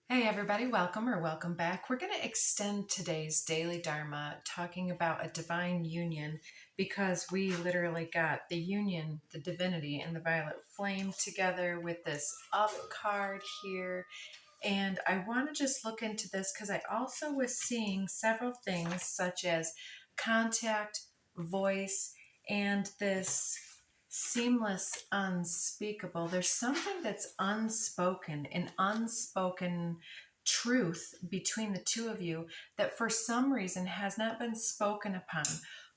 Hey everybody, welcome or welcome back. We're going to extend today's Daily Dharma talking about a divine union because we literally got the union, the divinity, and the violet flame together with this up card here. And I want to just look into this because I also was seeing several things such as contact, voice, and this seamless, unspeakable. There's something that's unspoken, an unspoken truth between the two of you that for some reason has not been spoken upon.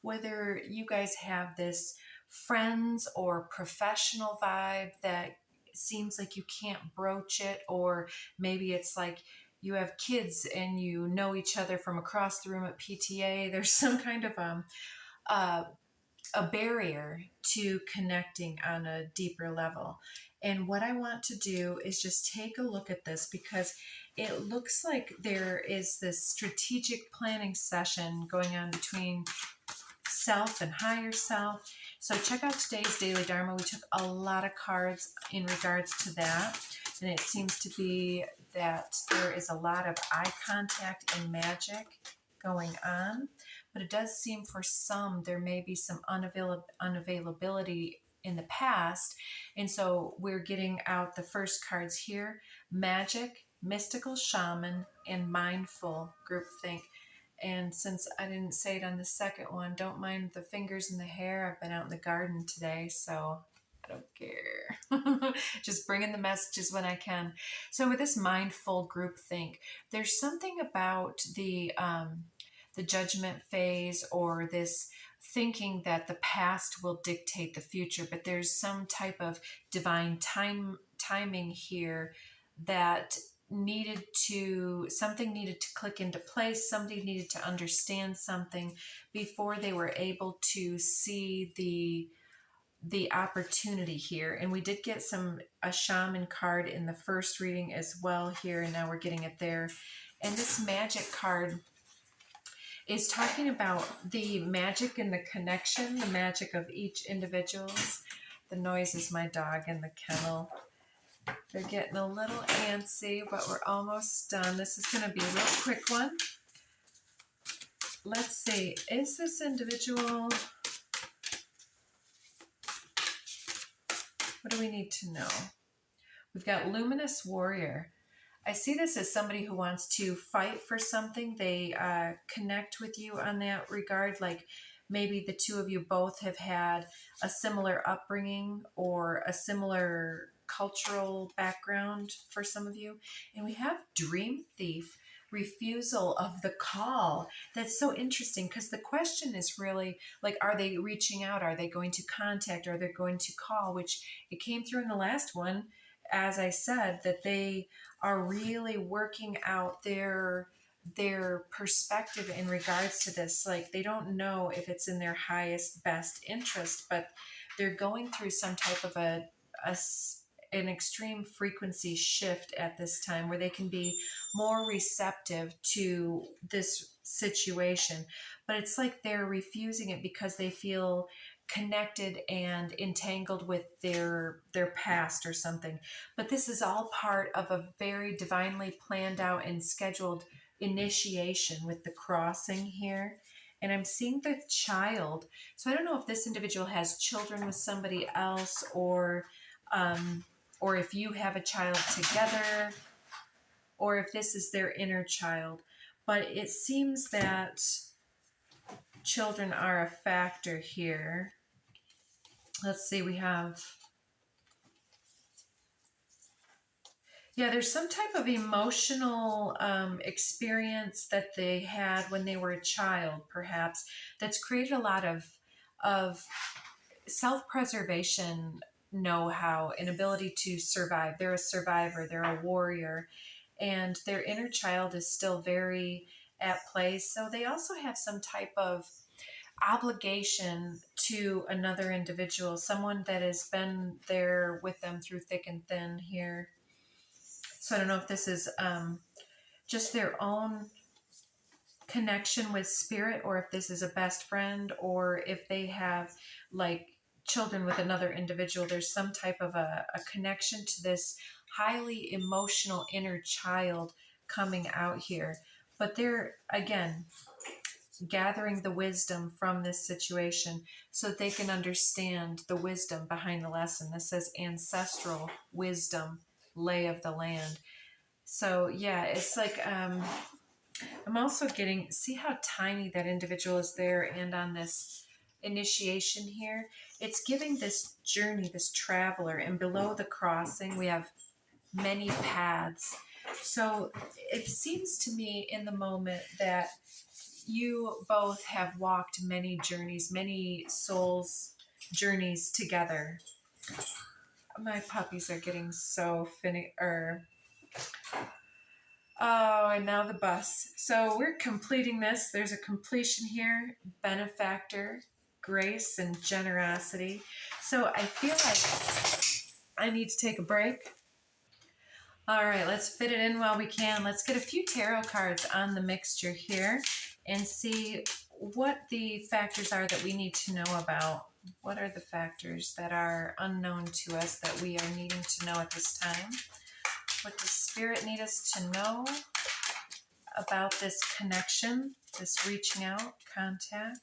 Whether you guys have this friends or professional vibe that seems like you can't broach it, or maybe it's like you have kids and you know each other from across the room at PTA. There's some kind of uh, a barrier to connecting on a deeper level. And what I want to do is just take a look at this because it looks like there is this strategic planning session going on between self and higher self. So check out today's Daily Dharma. We took a lot of cards in regards to that. And it seems to be that there is a lot of eye contact and magic going on. But it does seem for some there may be some unavailability in the past. And so we're getting out the first cards here: magic, mystical shaman, and mindful groupthink. And since I didn't say it on the second one, don't mind the fingers and the hair. I've been out in the garden today, so I don't care. Just bringing the messages when I can. So with this mindful groupthink, there's something about the judgment phase, or this thinking that the past will dictate the future, but there's some type of divine timing here that something needed to click into place. Somebody needed to understand something before they were able to see the opportunity here. And we did get a shaman card in the first reading as well here, and now we're getting it there. And this magic card is talking about the magic and the connection, the magic of each individual's. The noise is my dog in the kennel. They're getting a little antsy, but we're almost done. This is going to be a real quick one. Let's see. Is this individual... What do we need to know? We've got Luminous Warrior. I see this as somebody who wants to fight for something. They connect with you on that regard. Like maybe the two of you both have had a similar upbringing or a similar cultural background for some of you. And we have Dream Thief, refusal of the call. That's so interesting because the question is really like, are they reaching out? Are they going to contact? Are they going to call? Which it came through in the last one, as I said, that they are really working out their perspective in regards to this. Like they don't know if it's in their highest best interest, but they're going through some type of an extreme frequency shift at this time where they can be more receptive to this situation. But it's like they're refusing it because they feel connected and entangled with their past or something. But this is all part of a very divinely planned out and scheduled initiation with the crossing here. And I'm seeing the child. So I don't know if this individual has children with somebody else, or if you have a child together, or if this is their inner child. But it seems that children are a factor here. Let's see, we have... Yeah, there's some type of emotional experience that they had when they were a child, perhaps, that's created a lot of self-preservation know-how and ability to survive. They're a survivor, they're a warrior, and their inner child is still very at play. So they also have some type of obligation to another individual, someone that has been there with them through thick and thin here. So I don't know if this is just their own connection with spirit, or if this is a best friend, or if they have like children with another individual. There's some type of a connection to this highly emotional inner child coming out here. But they're, again, gathering the wisdom from this situation so that they can understand the wisdom behind the lesson. This says ancestral wisdom, lay of the land. So yeah, it's like I'm also getting, see how tiny that individual is there, and on this initiation here, it's giving this journey, this traveler, and below the crossing we have many paths. So it seems to me in the moment that you both have walked many journeys, many souls journeys together. My puppies are getting so oh, and now the bus. So we're completing this. There's a completion here, benefactor, grace, and generosity. So I feel like I need to take a break. All right, let's fit it in while we can. Let's get a few tarot cards on the mixture here and see what the factors are that we need to know about. What are the factors that are unknown to us that we are needing to know at this time? What does Spirit need us to know about this connection, this reaching out, contact?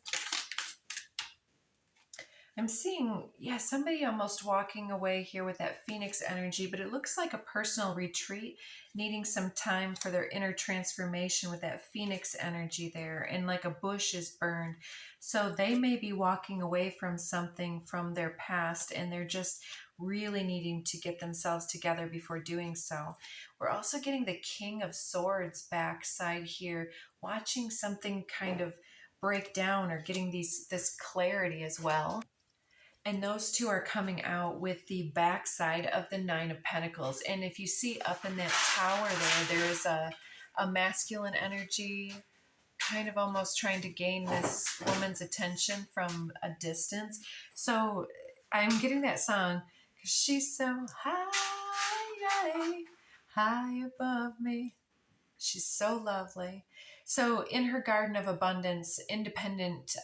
I'm seeing, yeah, somebody almost walking away here with that Phoenix energy, but it looks like a personal retreat, needing some time for their inner transformation with that Phoenix energy there, and like a bush is burned. So they may be walking away from something from their past, and they're just really needing to get themselves together before doing so. We're also getting the King of Swords backside here, watching something kind of break down or getting this clarity as well. And those two are coming out with the backside of the Nine of Pentacles. And if you see up in that tower there is a masculine energy kind of almost trying to gain this woman's attention from a distance. So I'm getting that song, 'cause she's so high, high above me. She's so lovely. So in her garden of abundance, independent,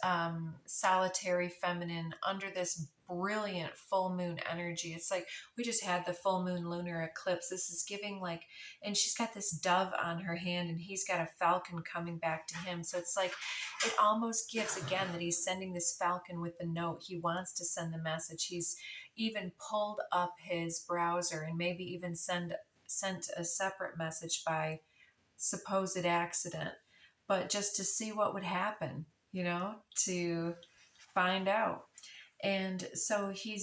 solitary, feminine, under this brilliant full moon energy. It's like we just had the full moon lunar eclipse. This is giving like, and she's got this dove on her hand and he's got a falcon coming back to him. So it's like, it almost gives again that he's sending this falcon with the note. He wants to send the message. He's even pulled up his browser and maybe even sent a separate message by supposed accident, but just to see what would happen, to find out. And so he,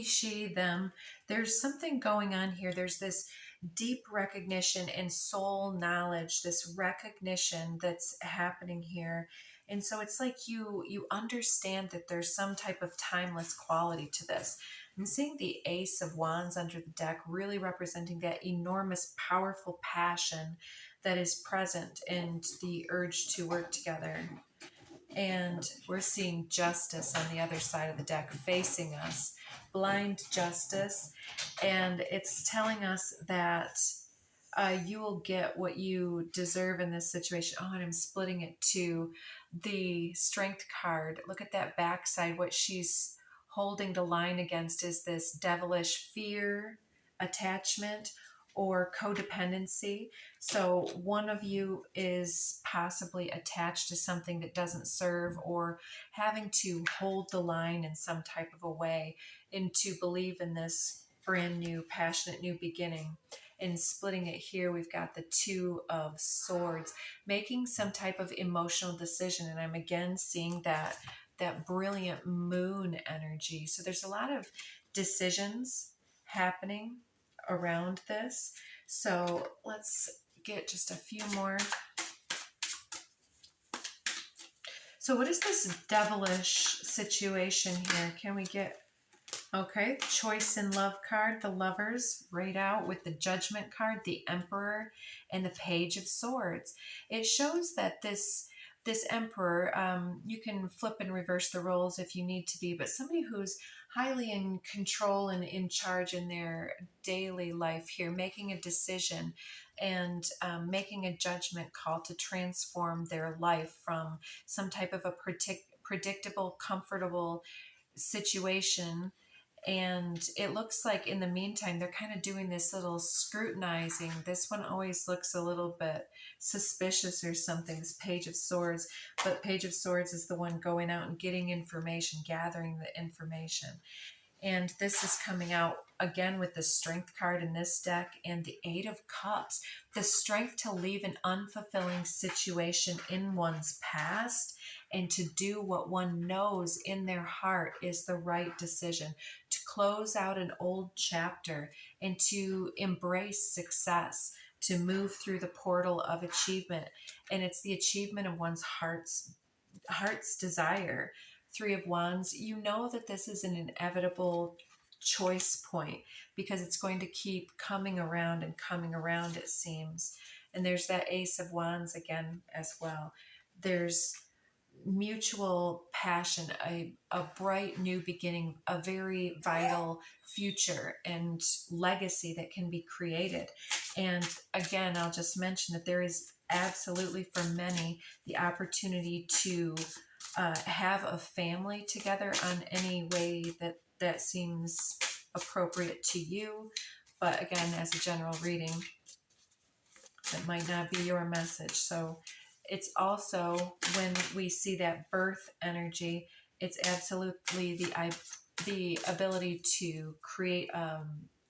she, them, there's something going on here. There's this deep recognition and soul knowledge, this recognition that's happening here. And so it's like you understand that there's some type of timeless quality to this. I'm seeing the Ace of Wands under the deck, really representing that enormous, powerful passion that is present and the urge to work together. And we're seeing justice on the other side of the deck facing us, blind justice. And it's telling us that you will get what you deserve in this situation. Oh, and I'm splitting it to the Strength card. Look at that backside. What she's holding the line against is this devilish fear, attachment, or codependency. So one of you is possibly attached to something that doesn't serve, or having to hold the line in some type of a way and to believe in this brand new, passionate new beginning. And splitting it here, we've got the Two of Swords, making some type of emotional decision. And I'm again seeing that brilliant moon energy. So there's a lot of decisions happening around this. So let's get just a few more. So what is this devilish situation here? Can we get, okay, choice in love card, the Lovers, right out with the Judgment card, the Emperor, and the Page of Swords. It shows that this Emperor, you can flip and reverse the roles if you need to be, but somebody who's highly in control and in charge in their daily life here, making a decision and making a judgment call to transform their life from some type of a predictable, comfortable situation And it looks like in the meantime, they're kind of doing this little scrutinizing. This one always looks a little bit suspicious or something, this Page of Swords. But Page of Swords is the one going out and getting information, gathering the information. And this is coming out again with the Strength card in this deck and the Eight of Cups. The strength to leave an unfulfilling situation in one's past and to do what one knows in their heart is the right decision, to close out an old chapter and to embrace success, to move through the portal of achievement. And it's the achievement of one's heart's desire. Three of Wands, you know that this is an inevitable choice point because it's going to keep coming around and coming around, it seems. And there's that Ace of Wands again as well. There's mutual passion, a bright new beginning, a very vital future and legacy that can be created. And again, I'll just mention that there is absolutely for many the opportunity to have a family together on any way that seems appropriate to you. But again, as a general reading, that might not be your message. So it's also when we see that birth energy, it's absolutely the ability to create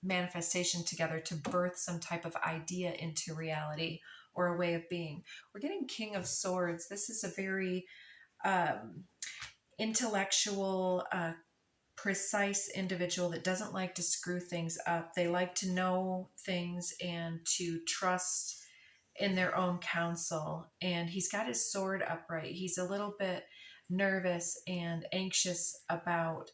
manifestation together, to birth some type of idea into reality or a way of being. We're getting King of Swords. This is a very intellectual, precise individual that doesn't like to screw things up. They like to know things and to trust in their own counsel. And he's got his sword upright. He's a little bit nervous and anxious about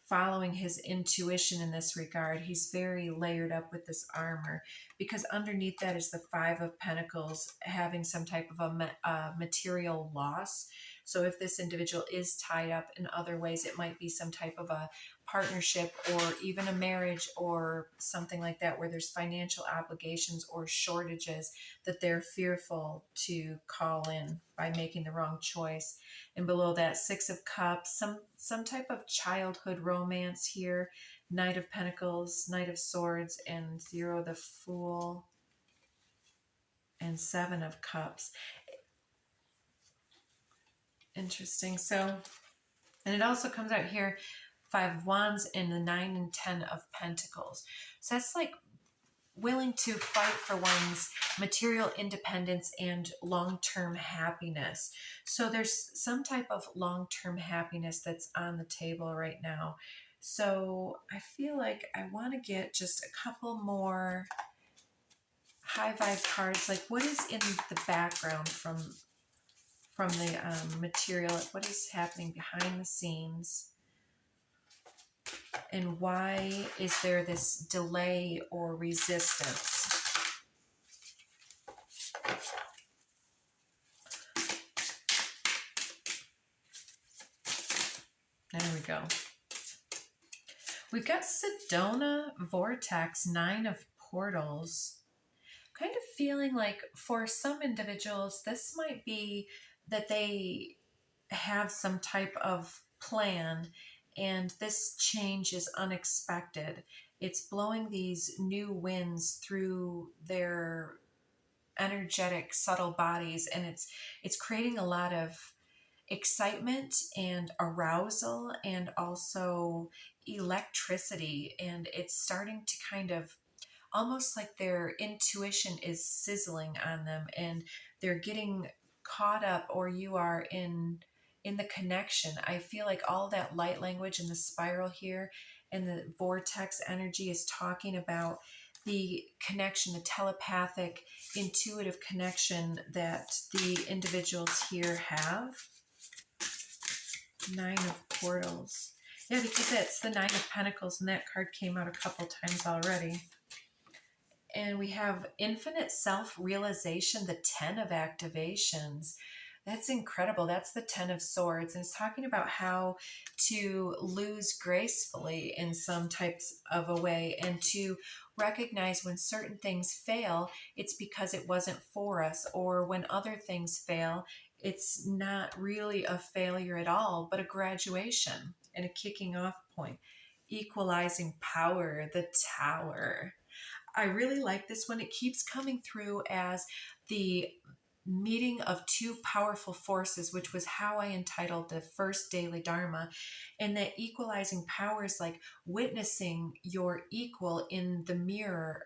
following his intuition in this regard. He's very layered up with this armor because underneath that is the Five of Pentacles, having some type of a material loss. So if this individual is tied up in other ways, it might be some type of a partnership or even a marriage or something like that where there's financial obligations or shortages that they're fearful to call in by making the wrong choice. And below that, Six of Cups, some type of childhood romance here, Knight of Pentacles, Knight of Swords, and Zero the Fool, and Seven of Cups. Interesting. So, and it also comes out here, Five of Wands and the Nine and 10 of Pentacles. So that's like willing to fight for one's material independence and long-term happiness. So there's some type of long-term happiness that's on the table right now. So I feel like I want to get just a couple more high vibe cards. Like what is in the background from the material? What is happening behind the scenes? And why is there this delay or resistance? There we go. We've got Sedona, Vortex, Nine of Portals. Kind of feeling like for some individuals, this might be that they have some type of plan and this change is unexpected. It's blowing these new winds through their energetic, subtle bodies, and it's creating a lot of excitement and arousal and also electricity. And it's starting to kind of almost like their intuition is sizzling on them and they're getting caught up, or you are in the connection. I feel like all that light language and the spiral here and the vortex energy is talking about the connection, the telepathic, intuitive connection that the individuals here have. Nine of Portals. Yeah, because it's the Nine of Pentacles and that card came out a couple times already. And we have infinite self-realization, the 10 of activations. That's incredible. That's the 10 of Swords. And it's talking about how to lose gracefully in some types of a way and to recognize when certain things fail, it's because it wasn't for us. Or when other things fail, it's not really a failure at all, but a graduation and a kicking off point. equalizing power, the Tower. I really like this one. It keeps coming through as the meeting of two powerful forces, which was how I entitled the first Daily Dharma. And that equalizing power is like witnessing your equal in the mirror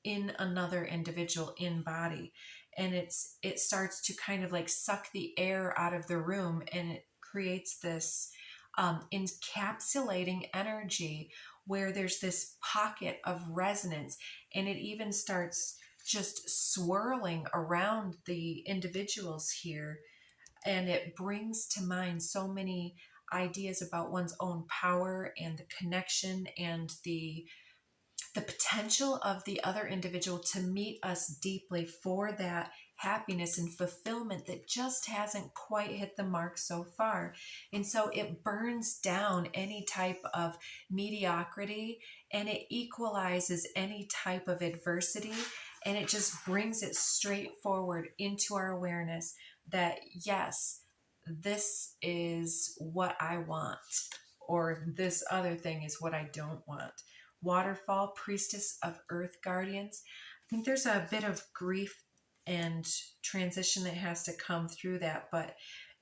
in another individual in body. And it starts to kind of like suck the air out of the room, and it creates this encapsulating energy where there's this pocket of resonance, and it even starts just swirling around the individuals here. And it brings to mind so many ideas about one's own power and the connection and the potential of the other individual to meet us deeply for that happiness and fulfillment that just hasn't quite hit the mark so far. And so it burns down any type of mediocrity, and it equalizes any type of adversity, and it just brings it straight forward into our awareness that yes, this is what I want, or this other thing is what I don't want. Waterfall, priestess of earth guardians. I think there's a bit of grief and transition that has to come through that, but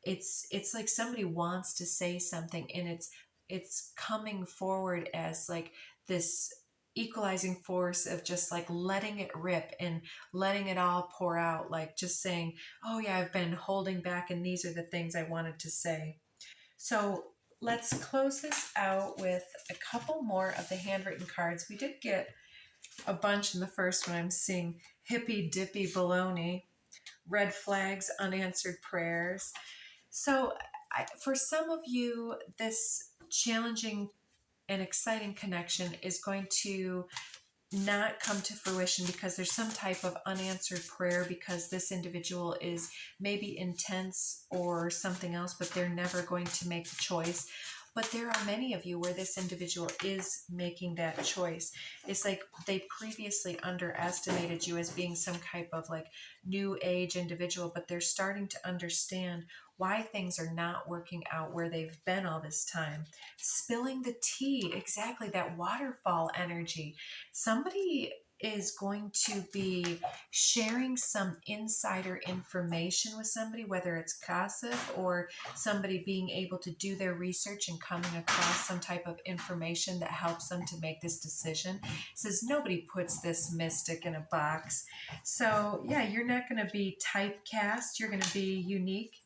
it's like somebody wants to say something, and it's coming forward as like this equalizing force of just like letting it rip and letting it all pour out, like just saying, oh yeah, I've been holding back and these are the things I wanted to say. So let's close this out with a couple more of the handwritten cards. We did get a bunch in the first one. I'm seeing hippy dippy baloney, red flags, unanswered prayers. So for some of you, this challenging and exciting connection is going to not come to fruition because there's some type of unanswered prayer, because this individual is maybe intense or something else, but they're never going to make the choice. But there are many of you where this individual is making that choice. It's like they previously underestimated you as being some type of like new age individual, but they're starting to understand why things are not working out where they've been all this time. Spilling the tea, exactly, that waterfall energy. Somebody is going to be sharing some insider information with somebody, whether it's gossip or somebody being able to do their research and coming across some type of information that helps them to make this decision. It says nobody puts this mystic in a box. So yeah, you're not going to be typecast. You're going to be unique,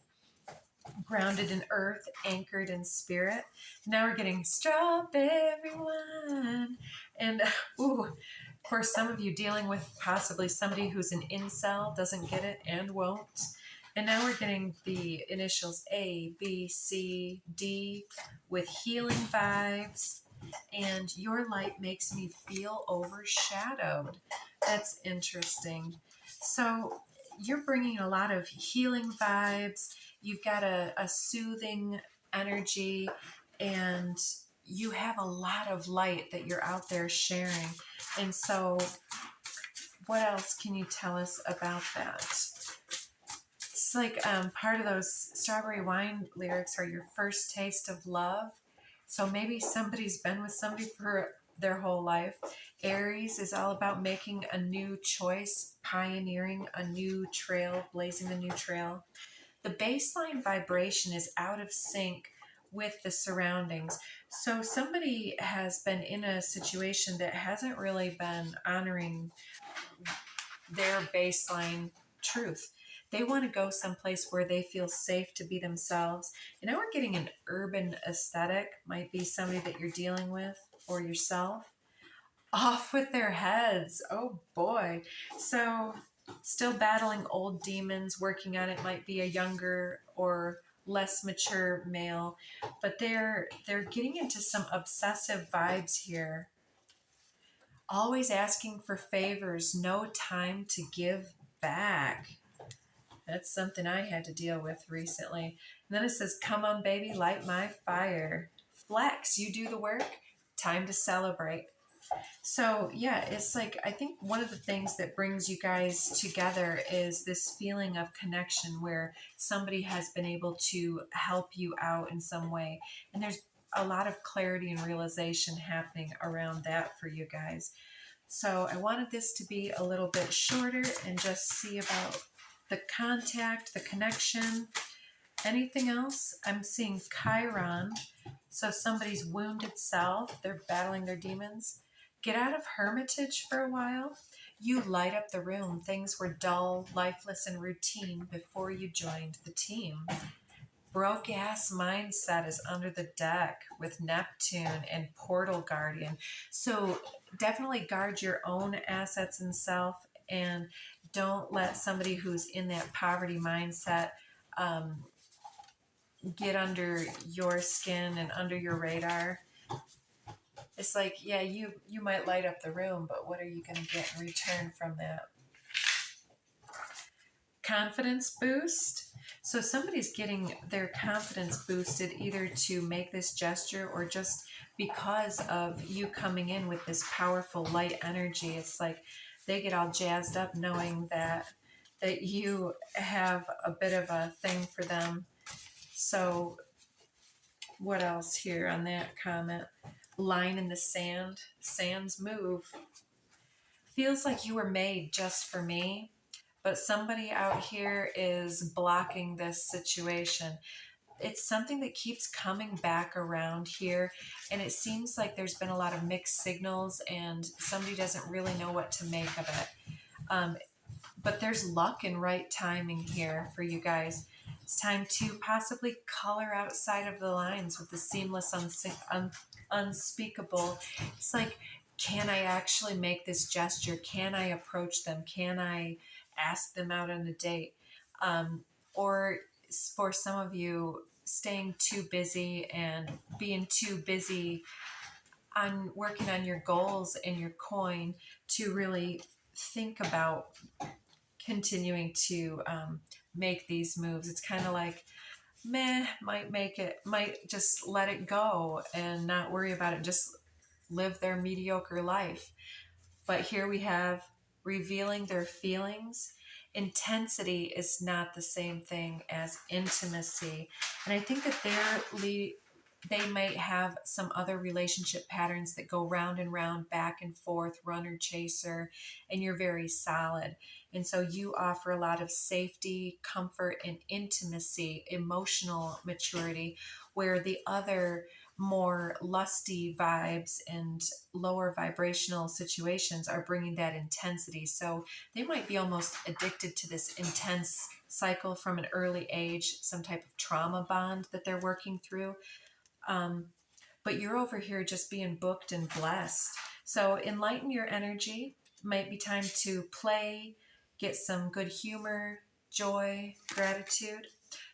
grounded in earth, anchored in spirit. Now we're getting strawberry wine. And ooh, for some of you dealing with possibly somebody who's an incel, doesn't get it and won't. And now we're getting the initials A, B, C, D with healing vibes. And your light makes me feel overshadowed. That's interesting. So you're bringing a lot of healing vibes. You've got a soothing energy, and you have a lot of light that you're out there sharing. And so what else can you tell us about that? It's like part of those strawberry wine lyrics are your first taste of love. So maybe somebody's been with somebody for their whole life. Aries is all about making a new choice, pioneering a new trail, blazing a new trail. The baseline vibration is out of sync with the surroundings. So somebody has been in a situation that hasn't really been honoring their baseline truth. They want to go someplace where they feel safe to be themselves. And now we're getting an urban aesthetic, might be somebody that you're dealing with or yourself. Off with their heads. Oh boy. So still battling old demons, working on it, might be a younger or less mature male, but they're getting into some obsessive vibes here. Always asking for favors, no time to give back. That's something I had to deal with recently. And then it says, come on, baby, light my fire. Flex, you do the work. Time to celebrate. So yeah, it's like, I think one of the things that brings you guys together is this feeling of connection where somebody has been able to help you out in some way. And there's a lot of clarity and realization happening around that for you guys. So I wanted this to be a little bit shorter and just see about the contact, the connection. Anything else? I'm seeing Chiron. So somebody's wounded self, they're battling their demons. Get out of hermitage for a while. You light up the room. Things were dull, lifeless, and routine before you joined the team. Broke ass mindset is under the deck with Neptune and Portal Guardian. So definitely guard your own assets and self, and don't let somebody who's in that poverty mindset get under your skin and under your radar. It's like, yeah, you might light up the room, but what are you going to get in return from that? Confidence boost. So somebody's getting their confidence boosted either to make this gesture or just because of you coming in with this powerful light energy. It's like they get all jazzed up knowing that you have a bit of a thing for them. So what else here on that comment? Line in the sand. Sands move. Feels like you were made just for me. But somebody out here is blocking this situation. It's something that keeps coming back around here, and it seems like there's been a lot of mixed signals and somebody doesn't really know what to make of it. But there's luck and right timing here for you guys. It's time to possibly color outside of the lines with the seamless, unspeakable. It's like, can I actually make this gesture? Can I approach them? Can I ask them out on a date? Or for some of you, staying too busy and being too busy on working on your goals and your coin to really think about continuing to make these moves. It's kind of like, meh, might just let it go and not worry about it, just live their mediocre life. But here we have revealing their feelings. Intensity is not the same thing as intimacy. And I think that they might have some other relationship patterns that go round and round, back and forth, runner chaser, and you're very solid. And so you offer a lot of safety, comfort, and intimacy, emotional maturity, where the other more lusty vibes and lower vibrational situations are bringing that intensity. So they might be almost addicted to this intense cycle from an early age, some type of trauma bond that they're working through. But you're over here just being booked and blessed. So enlighten your energy. Might be time to play, get some good humor, joy, gratitude.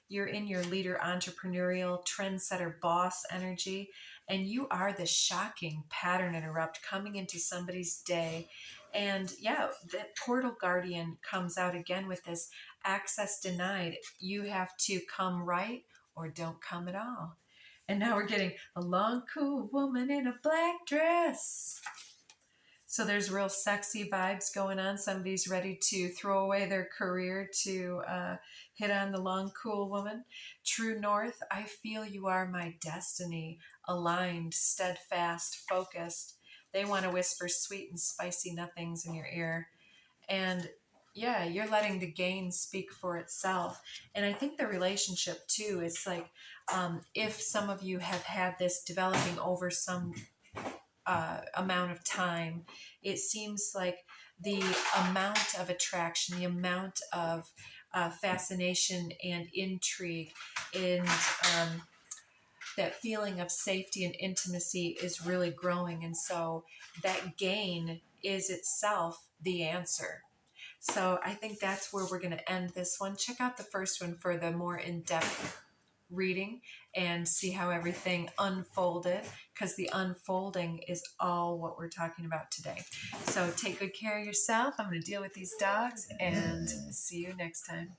You're in your leader, entrepreneurial, trendsetter, boss energy, and you are the shocking pattern interrupt coming into somebody's day. And yeah, the portal guardian comes out again with this access denied. You have to come right or don't come at all. And now we're getting a long, cool woman in a black dress. So there's real sexy vibes going on. Somebody's ready to throw away their career to hit on the long, cool woman. True North, I feel you are my destiny. Aligned, steadfast, focused. They want to whisper sweet and spicy nothings in your ear. And yeah, you're letting the gain speak for itself. And I think the relationship too, it's like if some of you have had this developing over some amount of time, it seems like the amount of attraction, the amount of fascination and intrigue and that feeling of safety and intimacy is really growing. And so that gain is itself the answer. So I think that's where we're going to end this one. Check out the first one for the more in-depth reading and see how everything unfolded, because the unfolding is all what we're talking about today. So take good care of yourself. I'm going to deal with these dogs and see you next time.